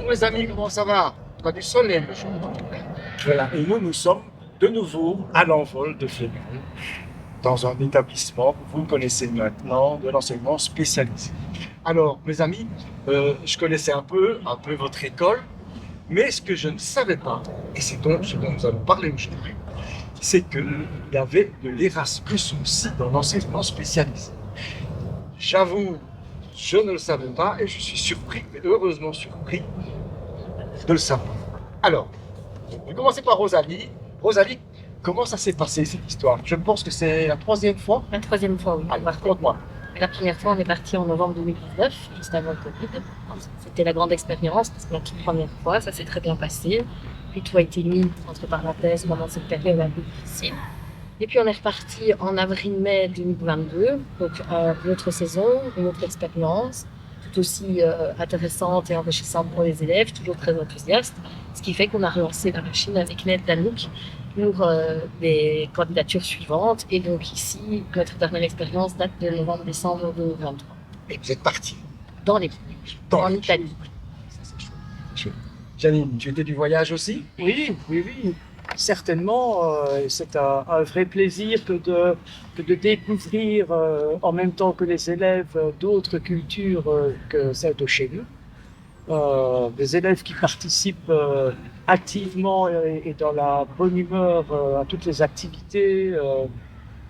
les amis, comment ça va? Pas du soleil le jour. Voilà, et nous sommes de nouveau à l'envol de Flémont, dans un établissement, vous le connaissez maintenant, de l'enseignement spécialisé. Alors, mes amis, je connaissais un peu votre école, mais ce que je ne savais pas, et c'est donc ce dont nous allons parler aujourd'hui, c'est qu'il y avait de l'Erasmus aussi dans l'enseignement spécialisé. J'avoue, je ne le savais pas et je suis surpris, mais heureusement surpris de le savoir. Alors, je vais commencer par Rosalie. Rosalie, comment ça s'est passé cette histoire? Je pense que c'est la troisième fois. La troisième fois, oui. Allez, raconte-moi. La première fois, on est parti en novembre 2019, juste avant le Covid. C'était la grande expérience, parce que la toute première fois, ça s'est très bien passé. Puis tout a été mis entre parenthèses pendant cette période un peu difficile. Et puis on est reparti en avril-mai 2022, donc une autre saison, une autre expérience, tout aussi intéressante et enrichissante pour les élèves, toujours très enthousiastes. Ce qui fait qu'on a relancé la machine avec l'aide d'Anouk pour les candidatures suivantes. Et donc ici, notre dernière expérience date de novembre-décembre 2023. Et vous êtes parti Dans les en Italie. Ça, c'est chouette. Chouette. Janine, tu étais du voyage aussi? Oui, oui, oui. Certainement, c'est un vrai plaisir que de découvrir en même temps que les élèves d'autres cultures que celles de chez nous. Des élèves qui participent activement et dans la bonne humeur à toutes les activités,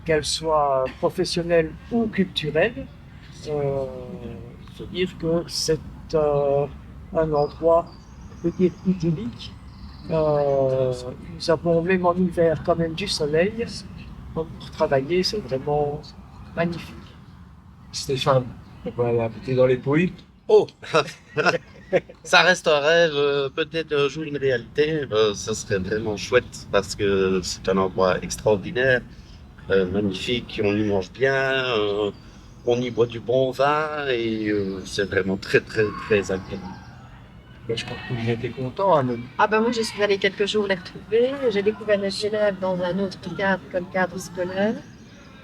qu'elles soient professionnelles ou culturelles. Il faut dire que c'est un endroit, on peut dire, idyllique. Nous avons même en hiver quand même du soleil. Pour travailler, c'est vraiment magnifique. Stéphane, voilà, tu es dans les Pouilles. Oh, ça reste un rêve, peut-être un jour une réalité. Ça serait vraiment chouette parce que c'est un endroit extraordinaire, magnifique. On y mange bien, on y boit du bon vin et c'est vraiment très très très agréable. Ben, je crois que vous étiez content, hein, Ah ben moi, je suis allée quelques jours les retrouver. J'ai découvert les élèves dans un autre cadre comme cadre scolaire.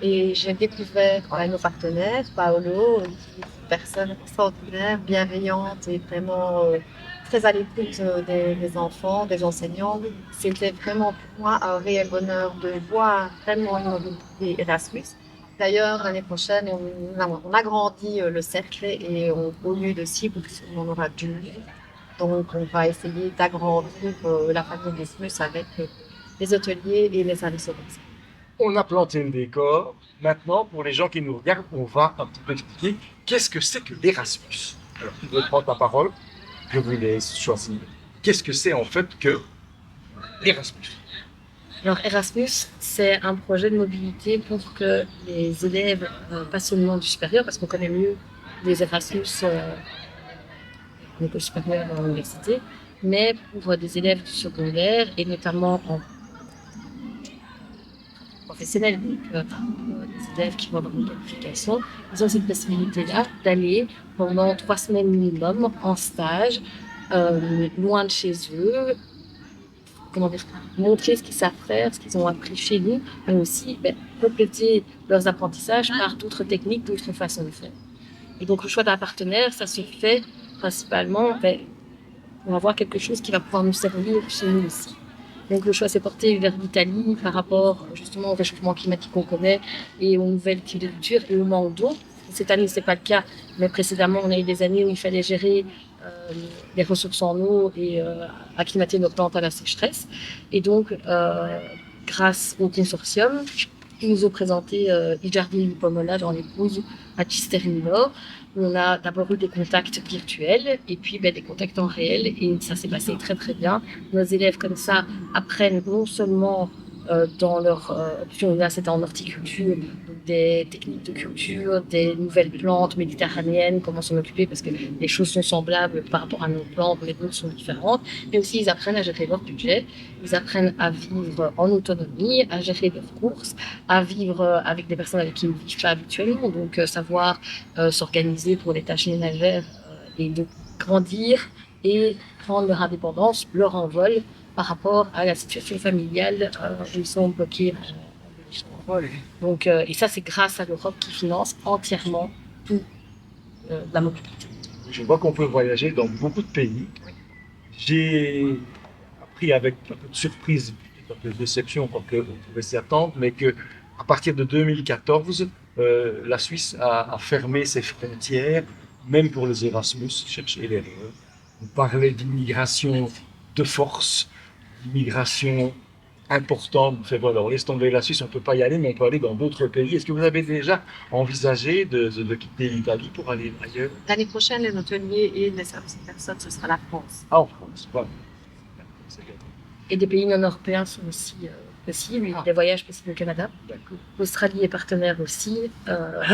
Et j'ai découvert nos partenaires, Paolo, une personne extraordinaire, bienveillante et vraiment très à l'écoute des enfants, des enseignants. C'était vraiment pour moi un réel bonheur de voir vraiment une mobilité Erasmus. D'ailleurs, l'année prochaine, on agrandit le cercle et au lieu de 6, on en aura 12. Donc, on va essayer d'agrandir la famille Erasmus avec les ateliers et les services. On a planté le décor. Maintenant, pour les gens qui nous regardent, on va un petit peu expliquer qu'est-ce que c'est que l'Erasmus. Alors, tu veux prendre la parole, je vous laisse choisir. Qu'est-ce que c'est en fait que l'Erasmus? Alors Erasmus, c'est un projet de mobilité pour que les élèves, pas seulement du supérieur, parce qu'on connaît mieux les Erasmus en école supérieure dans l'université, mais pour des élèves du secondaire et notamment en professionnels, donc des élèves qui vont avoir une qualification, ils ont cette possibilité-là d'aller pendant 3 semaines minimum en stage, loin de chez eux, comment dire, montrer ce qu'ils savent faire, ce qu'ils ont appris chez nous, mais aussi compléter leurs apprentissages par d'autres techniques, d'autres façons de faire. Et donc le choix d'un partenaire, ça se fait principalement pour avoir quelque chose qui va pouvoir nous servir chez nous aussi. Donc le choix s'est porté vers l'Italie par rapport justement au réchauffement climatique qu'on connaît et aux nouvelles cultures et au manque d'eau. Cette année, ce n'est pas le cas, mais précédemment, on a eu des années où il fallait gérer les ressources en eau et acclimater nos plantes à la sécheresse. Et donc, grâce au consortium, ils nous ont présenté Il Giardino di Pomola dans les Pouilles à Cisterni Nord. On a d'abord eu des contacts virtuels et puis des contacts en réel et ça s'est passé très très bien. Nos élèves comme ça apprennent non seulement dans leur option, là c'était en horticulture, des techniques de culture, des nouvelles plantes méditerranéennes, comment s'en occuper parce que les choses sont semblables par rapport à nos plantes, mais d'autres sont différentes. Mais aussi ils apprennent à gérer leur budget, ils apprennent à vivre en autonomie, à gérer leurs courses, à vivre avec des personnes avec qui ils ne vivent pas habituellement, donc savoir s'organiser pour les tâches ménagères et de grandir et prendre leur indépendance, leur envol par rapport à la situation familiale où ils sont bloqués. Donc, et ça, c'est grâce à l'Europe qui finance entièrement tout la mobilité. Je vois qu'on peut voyager dans beaucoup de pays. J'ai appris avec un peu de surprise, un peu de déception, parce qu'on pouvait s'y attendre, mais que à partir de 2014, la Suisse a fermé ses frontières, même pour les Erasmus, chercher l'erreur. On parlait d'immigration de force, d'immigration importante. On fait, voilà, on laisse tomber la Suisse, on ne peut pas y aller, mais on peut aller dans d'autres pays. Est-ce que vous avez déjà envisagé de quitter l'Italie pour aller ailleurs? L'année prochaine, les hôteliers et les services de personnes, ce sera la France. Ah, en France, voilà. C'est bien. Et des pays non européens sont aussi possibles. Ah. Des voyages possibles au Canada. D'accord. L'Australie est partenaire aussi.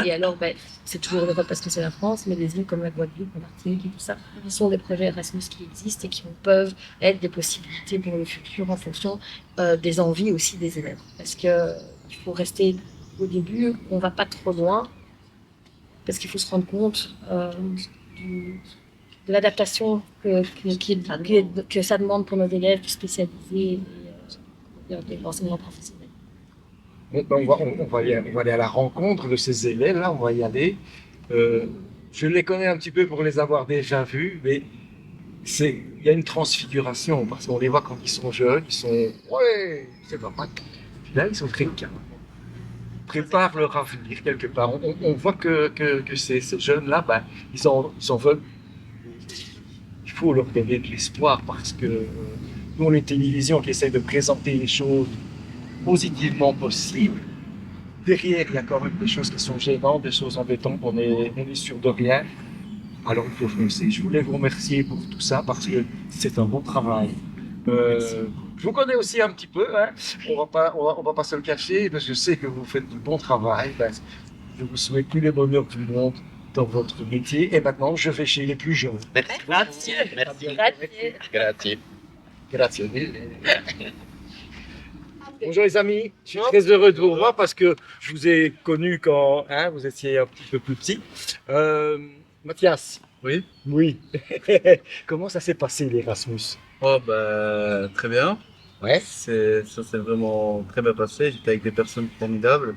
Et alors, c'est toujours l'Europe parce que c'est la France, mais des îles comme la Guadeloupe, la Martinique et tout ça, ce sont des projets Erasmus qui existent et qui peuvent être des possibilités pour le futur en fonction des envies aussi des élèves. Parce que il faut rester au début, on va pas trop loin, parce qu'il faut se rendre compte de l'adaptation que ça demande pour nos élèves spécialisés et de l'enseignement professionnel. On va aller à la rencontre de ces élèves-là, on va y aller. Je les connais un petit peu pour les avoir déjà vus, mais il y a une transfiguration, parce qu'on les voit quand ils sont jeunes, ils sont « ouais, c'est pas mal ». Puis là, ils sont très calmes. Ils préparent leur avenir quelque part. On voit que ces jeunes-là, ils en veulent. Il faut leur donner de l'espoir, parce que nous, on est une télévision qui essaie de présenter les choses positivement possible. Derrière, il y a quand même des choses qui sont gênantes, des choses embêtantes, on est sûr de rien. Alors il faut foncer. Je voulais vous remercier pour tout ça parce que c'est un bon travail. Je vous connais aussi un petit peu, hein. On va pas se le cacher, parce que je sais que vous faites du bon travail. Je vous souhaite tous les bonheurs du monde dans votre métier. Et maintenant, je vais chez les plus jeunes. Merci. Merci. Grazie. Grazie. Grazie. Bonjour les amis, je suis très heureux de vous revoir parce que je vous ai connu quand vous étiez un petit peu plus petit. Mathias. Oui. Oui. Comment ça s'est passé l'Erasmus? Oh bah très bien. Ouais. Ça s'est vraiment très bien passé. J'étais avec des personnes formidables.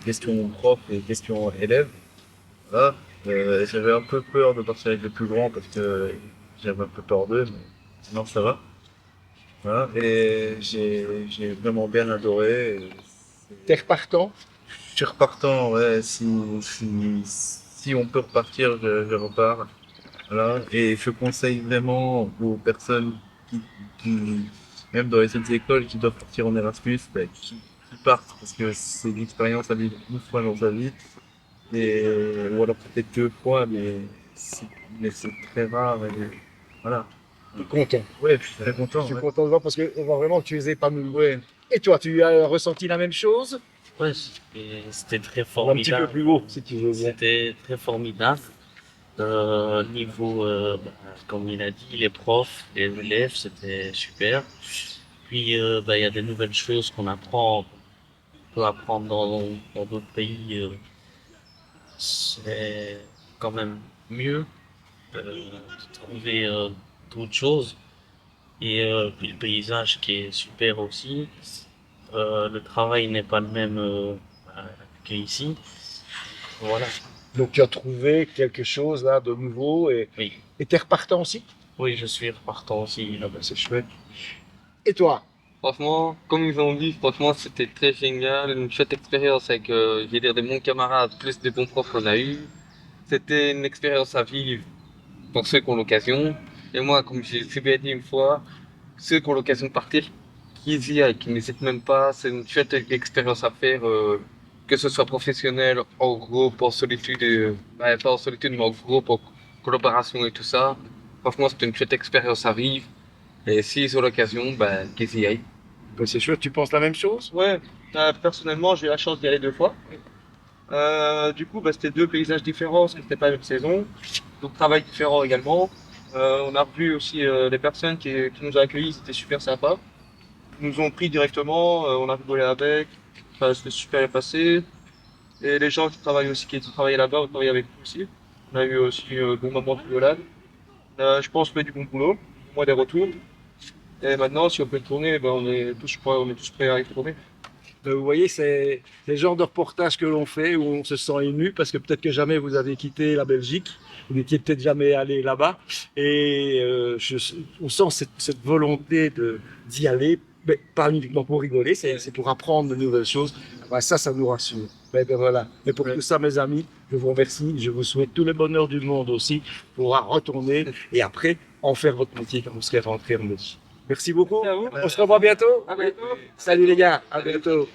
Question prof et question élève. Voilà. J'avais un peu peur de partir avec les plus grands parce que j'avais un peu peur d'eux, mais sinon ça va. Voilà. Et j'ai vraiment bien adoré. T'es repartant? Je suis repartant, ouais. Si on peut repartir, je repars. Voilà. Et je conseille vraiment aux personnes qui même dans les autres écoles, qui doivent partir en Erasmus, qui partent parce que c'est une expérience à vivre une fois dans sa vie. Ou alors peut-être 2 fois, mais c'est très rare. Et voilà. Je suis content. Ouais, je suis très content. Je suis Ouais. content de voir parce qu'on voit vraiment que tu es épanoui. Ouais. Et toi, tu as ressenti la même chose? Ouais, c'était très Un petit formidable. peu plus haut, si tu veux bien. C'était très formidable. Niveau, comme il a dit, les profs, les élèves, c'était super. Puis, il y a des nouvelles choses qu'on peut apprendre dans d'autres pays. C'est quand même mieux de trouver d'autres choses. Et puis le paysage qui est super aussi. Le travail n'est pas le même qu'ici. Voilà. Donc tu as trouvé quelque chose là de nouveau et Oui. t'es repartant aussi? Oui, je suis repartant aussi. Ah ben c'est chouette. Et toi? Franchement, comme ils ont dit, franchement, c'était très génial, une chouette expérience avec, je vais dire, des bons camarades, plus des bons profs qu'on a eu. C'était une expérience à vivre pour ceux qui ont l'occasion. Et moi, comme j'ai très bien dit une fois, ceux qui ont l'occasion de partir, qu'ils y aillent, qu'ils n'hésitent même pas. C'est une chouette expérience à faire, que ce soit professionnel, en groupe, en solitude, pas en solitude, mais en groupe, en collaboration et tout ça. Franchement, c'était une chouette expérience à vivre. Et s'ils ont l'occasion, qu'ils y aillent. Ben, c'est chouette, tu penses la même chose? Ouais, personnellement, j'ai eu la chance d'y aller 2 fois. Du coup, c'était 2 paysages différents, parce que c'était pas la même saison. Donc, travail différent également. On a revu aussi les personnes qui nous ont accueillis, c'était super sympa. Ils nous ont pris directement, on a rigolé avec. Enfin, c'était super bien passé. Et les gens qui travaillent aussi, qui travaillaient là-bas, ont travaillé avec nous aussi. On a eu aussi bon moment de rigolade. Je pense qu'on fait du bon boulot, au moins des retours. Et maintenant, si on peut le tourner, on est tous prêts à y retourner. Vous voyez, c'est le genre de reportage que l'on fait où on se sent ému parce que peut-être que jamais vous avez quitté la Belgique, vous n'étiez peut-être jamais allé là-bas et on sent cette volonté d'y aller, mais pas uniquement pour rigoler, c'est pour apprendre de nouvelles choses. Ben, ça nous rassure. Ben voilà. Et pour tout ça, mes amis, je vous remercie. Je vous souhaite tout le bonheur du monde aussi pour retourner et après en faire votre métier quand vous serez rentré en Belgique. Merci beaucoup. On se revoit bientôt. À bientôt. Salut les gars. À bientôt.